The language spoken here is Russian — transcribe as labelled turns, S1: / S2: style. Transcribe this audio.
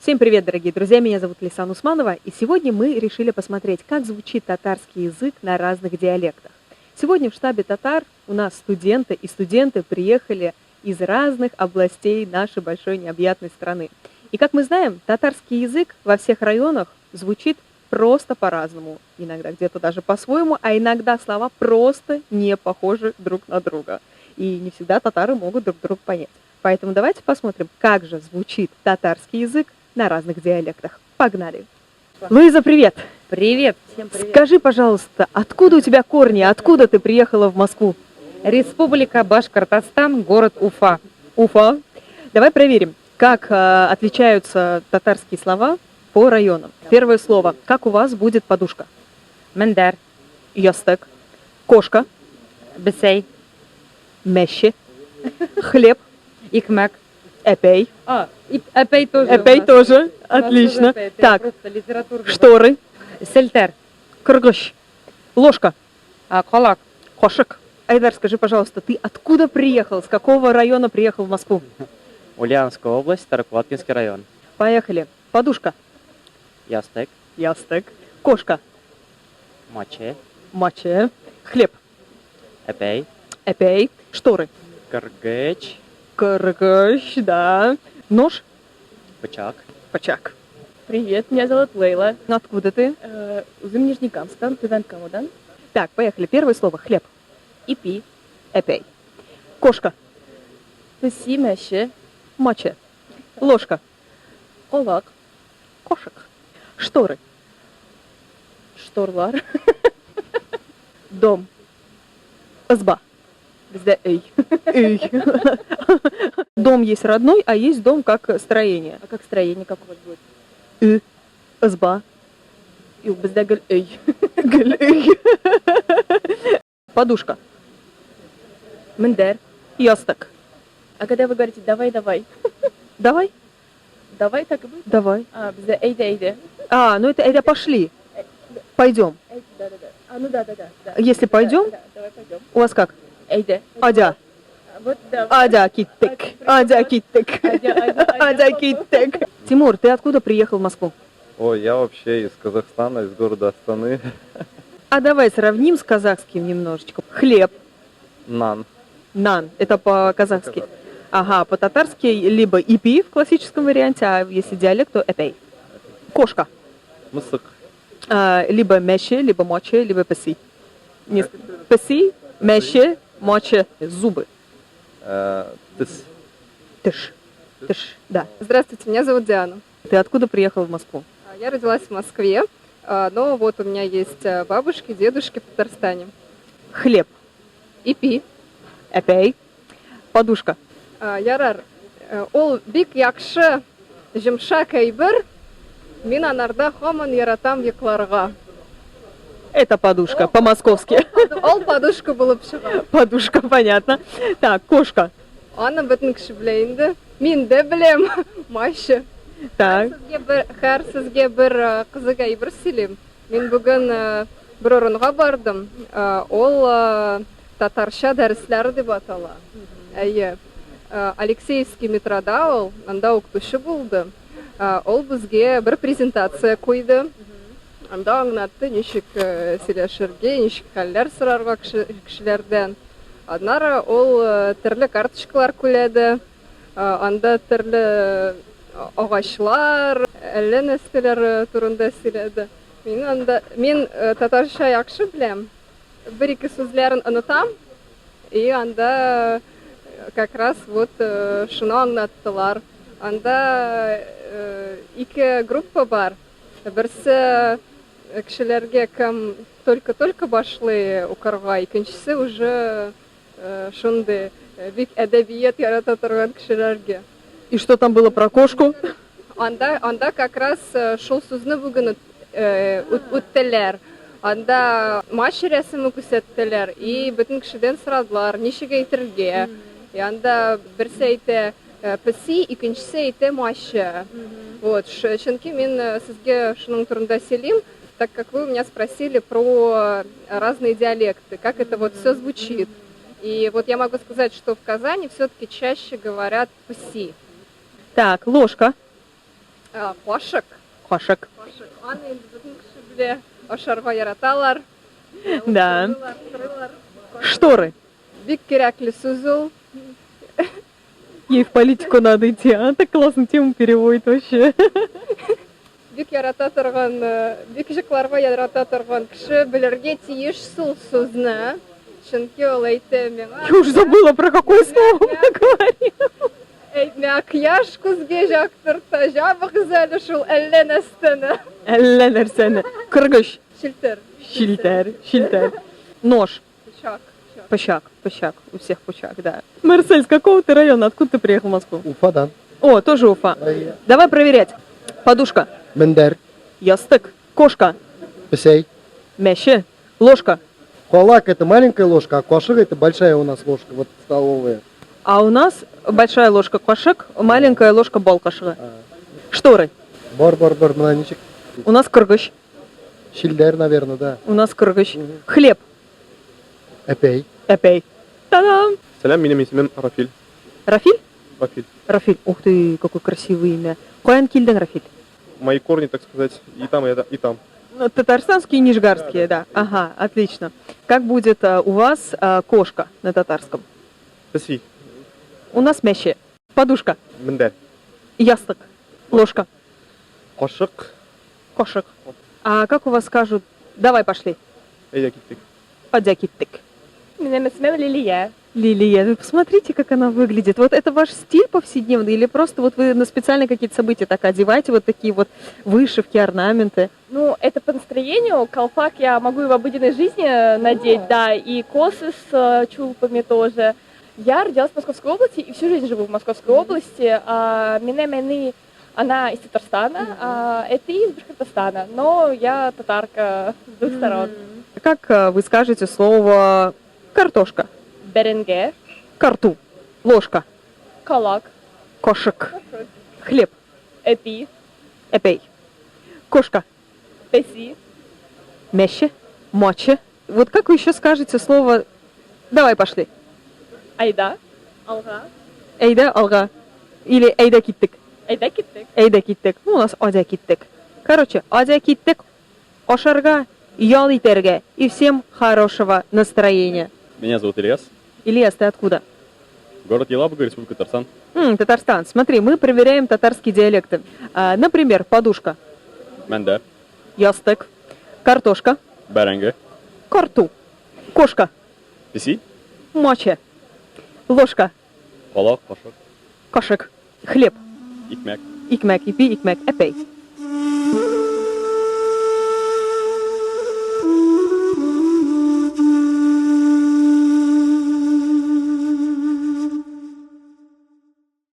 S1: Всем привет, дорогие друзья! Меня зовут Лейсан Усманова, и сегодня мы решили посмотреть, как звучит татарский язык на разных диалектах. Сегодня в штабе татар у нас студенты, и студенты приехали из разных областей нашей большой необъятной страны. И как мы знаем, татарский язык во всех районах звучит просто по-разному. Иногда где-то даже по-своему, а иногда слова просто не похожи друг на друга. И не всегда татары могут друг друга понять. Поэтому давайте посмотрим, как же звучит татарский язык на разных диалектах. Погнали! Луиза, привет!
S2: Привет! Всем привет!
S1: Скажи, пожалуйста, откуда у тебя корни, откуда ты приехала в Москву?
S2: Республика Башкортостан, город Уфа.
S1: Уфа. Давай проверим, как отличаются татарские слова по районам. Первое слово. Как у вас будет подушка?
S2: Мендар,
S1: Ястек. Кошка.
S2: Бесей,
S1: Мещи. Хлеб.
S2: Икмек.
S1: Эпей.
S2: И Эпей тоже.
S1: Эпей тоже. Отлично. Так, шторы.
S2: Сельтер,
S1: Кыргыш. Ложка.
S2: Колак,
S1: Кошек. Айдар, скажи, пожалуйста, ты откуда приехал? С какого района приехал в Москву?
S3: Ульяновская область, Старокладкинский район.
S1: Поехали. Подушка.
S3: Ястек,
S1: Ястек. Кошка.
S3: Маче,
S1: Маче. Хлеб.
S3: Эпей,
S1: Эпей. Шторы.
S3: Кыргыч,
S1: Кыргыш, да. Нож.
S3: Бычак.
S1: Пачак.
S4: Привет, меня зовут Лейла.
S1: Откуда ты?
S4: Узым Нижнекамскан, Тувенкамудан.
S1: Так, поехали. Первое слово. Хлеб.
S4: Ипи.
S1: Эпей. Кошка.
S4: Песи, Меше.
S1: Маче. Ложка.
S4: Колак.
S1: Кошек. Шторы.
S4: Шторлар.
S1: Дом. Изба.
S4: Bizde эй.
S1: Эй. Дом есть родной, а есть дом как строение.
S4: А как строение, как у вас будет?
S1: Изба.
S4: И у bizde гөл эй.
S1: Подушка.
S4: Мендер.
S1: Ясток.
S4: А когда вы говорите давай,
S1: Давай?
S4: давай так и будет?
S1: Давай.
S4: Bizde эйде.
S1: Ну это пошли. Пойдем.
S4: Да. Ну да.
S1: Если пойдем,
S4: Да, давай пойдем.
S1: у вас как?
S4: Эйде.
S1: Адя.
S4: Вот да.
S1: Адя киттек. Адя киттек. Адя киттек. Тимур, ты откуда приехал в Москву?
S5: Ой, я вообще из Казахстана, из города Астаны.
S1: А давай сравним с казахским немножечко. Хлеб.
S5: Нан.
S1: Нан. Это по-казахски. Ага, по-татарски либо ипи в классическом варианте, а если диалект, то эпей. Кошка.
S5: Мысык.
S1: Либо меше, либо моче, либо песи. Песи, меше, моче, зубы.
S5: Тыс.
S1: Тыш. Тыш, да.
S6: Здравствуйте, меня зовут Диана.
S1: Ты откуда приехал в Москву?
S6: Я родилась в Москве, но вот у меня есть бабушки, дедушки в Татарстане.
S1: Хлеб.
S6: Ипи.
S1: Эпей. Подушка.
S6: Ярар. Ол бик якшы жымшак әйбер. Мин анарда хаман яратам йокларга.
S1: Это подушка, по-московски.
S6: Ол подушка булып чыга.
S1: Подушка, понятно. Так, кошка.
S6: Аны бөтен кеше белә инде. Мин дә беләм. Маша.
S1: Так.
S6: Сезгә бер кызык әйбер сөйлим. Мин бүген бер урынга бардым. Ол татарча дәресләре дип атала. Әйе. Алексеевский метрода ул, анда укытучы булды. Ол безгә бер презентация куйды. Анда аңлатты, ничек сөйләшергә, ничек хәлләр сорарга кешеләрдән. Аннары ул төрле карточкалар күләде. Анда төрле агачлар, әллә нәрсәләр турында сөйләде. Мин татарча яхшы беләм. Бер-ике сүзләрен онытам. И анда как раз вот шуны аңлаттылар. Анда ике группа бар. Берсе кешеләргә кем только башлый укырга, икенчесе уже шундый бик әдәбият ярата торган кешеләргә.
S1: И что там было про кошку?
S6: Анда как раз шул сүзне бүген үттеләр. Анда мач рәсеме күрсәттеләр и бөтен кешедән сорадылар, ничек әйтергә. И анда берсе әйтә песи, икенчесе әйтә мача. Вот, чөнки мин сезгә шуның турында сөйлим, так как вы у меня спросили про разные диалекты, как это вот все звучит. И вот я могу сказать, что в Казани все-таки чаще говорят «пси».
S1: Так, ложка.
S6: Кошык.
S1: Кошек.
S6: Кошык. Аны инде бөтен кеше белә. Ашарга яраталар.
S1: Да.
S6: Утырыйлар, торыйлар.
S1: Шторы.
S6: Бик кирәкле сүз ул.
S1: Ей в политику надо идти, а? Так классно тему переводит вообще.
S6: Бик ярата торган, бик җыкларга ярата торган кеше белергә тиеш шул сүзне. Чөнки ул әйтә миңа.
S1: Я уже забыла, про какое слово мы говорим.
S6: Әйтмә, кояш күзгә жактырта, җабык зәле шул әллә нәрсәне.
S1: Әллә нәрсәне. Кыргыч.
S6: Шилтер.
S1: Шильтер. Нож.
S6: Пычак.
S1: Пычак. У всех пычак, да. Марсель, с какого ты района? Откуда ты приехал в Москву?
S7: Уфадан.
S1: О, тоже Уфа. Давай проверять. Подушка.
S7: Мендер.
S1: Ястык. Кошка.
S7: Писей.
S1: Мяще. Ложка.
S7: Кулак это маленькая ложка, а кошек это большая у нас ложка, вот столовая.
S1: А у нас большая ложка кошек, маленькая ложка балкашыга. Шторы.
S7: Бар, мланичек.
S1: У нас кыргыч.
S7: Шильдер, наверное, да.
S1: У нас кыргыч. Хлеб.
S7: Эпей.
S1: Эпей. Та-дам!
S5: Салям, минем исемем Рафиль.
S1: Рафиль?
S5: Рафиль.
S1: Рафиль. Ух ты, какое красивое имя. Куян Кильден Рафиль.
S5: Мои корни, так сказать, и там, и там.
S1: Ну, татарстанские и нижгарские, да. Ага, отлично. Как будет у вас кошка на татарском?
S5: Песи.
S1: У нас мяще. Подушка.
S5: Мендер.
S1: Ястык. Ложка.
S5: Кошек.
S1: Кошек. А как у вас скажут? Давай пошли.
S5: Эйда киттик.
S1: Подякиттик.
S4: Минем исмем Лилия.
S1: Лилия, вы посмотрите, как она выглядит. Вот это ваш стиль повседневный или просто вот вы на специальные какие-то события так одеваете, вот такие вот вышивки, орнаменты?
S4: Ну, это по настроению. Колпак я могу и в обыденной жизни надеть, да, и косы с чулпами тоже. Я родилась в Московской области и всю жизнь живу в Московской области. Минем она из Татарстана, а это из Башкортостана. Но я татарка с двух сторон.
S1: Как вы скажете слово картошка?
S4: Беренге,
S1: Карту. Ложка.
S4: калак,
S1: Кошек. Хлеб.
S4: эпи,
S1: Эпей. Кошка.
S4: песи,
S1: Мяще. Моче. Вот как вы еще скажете слово «давай пошли»?
S4: айда, алга,
S1: Эйда алга. Или эйда киттик.
S4: айда киттек.
S1: Эйда киттик. Ну, у нас одя киттик. Короче, одя киттик. Ошарга. Ял итерге. И всем хорошего настроения.
S8: Меня зовут Ильяс.
S1: Ильяс, ты откуда?
S8: Город Елабуга, Республика Татарстан.
S1: Татарстан. Смотри, мы проверяем татарские диалекты. Например, подушка.
S8: Мендер.
S1: Ястык. Картошка.
S8: Беренге.
S1: Карту. Кошка.
S8: Писи.
S1: Моче. Ложка.
S8: Кулак. Кошек.
S1: Кошек. Хлеб.
S8: Икмек.
S1: Икмек. Ипи. Икмек. Эпей.